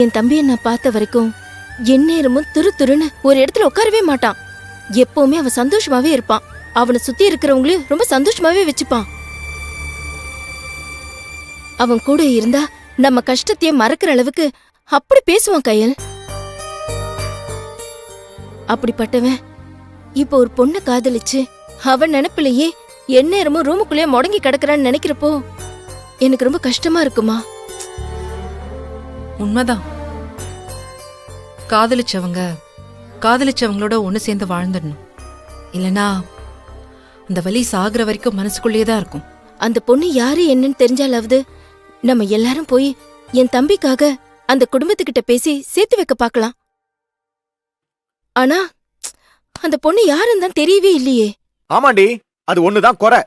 என் தம்பியை நான் பார்த்த வரைக்கும் எந்நேரமும் துரு துருன்னு ஒரு இடத்துல உட்காரவே மாட்டான். எப்பவுமே அவன் சந்தோஷமாவே இருப்பான். அவனை சுத்தி இருக்கிறவங்களையும் ரொம்ப சந்தோஷமாவே வச்சுப்பான். அவன் கூட இருந்தா நம்ம கஷ்டத்தையே மறக்கிற அளவுக்கு அப்படி பேசுவான் கையல். அப்படிப்பட்டவன் இப்ப ஒரு பொண்ணை காதலிச்சு அவன் நினைப்பிலேயே எந்நேரமும் ரூமுக்குள்ளேயே முடங்கி கிடக்குறான்னு நினைக்கிறப்போ எனக்கு ரொம்ப கஷ்டமா இருக்குமா? உண்மைதான். காதலிச்சவங்களோட ஒண்ணு சேர்ந்து வாழ்ந்துடணும். இல்லனா அந்த வலி சாகுற வரைக்கும் மனசுக்குள்ளேயே தான் இருக்கும். அந்த பொண்ணு யாரு என்னன்னு தெரிஞ்சாலாவது நம்ம எல்லாரும் போய் என் தம்பிக்காக அந்த குடும்பத்துக்கிட்ட பேசி சேர்த்து வைக்க பார்க்கலாம். ஆனா அந்த பொண்ணு யாருன்னு தான் தெரியவே இல்லையே. ஆமாண்டி, அது ஒண்ணுதான் குறை.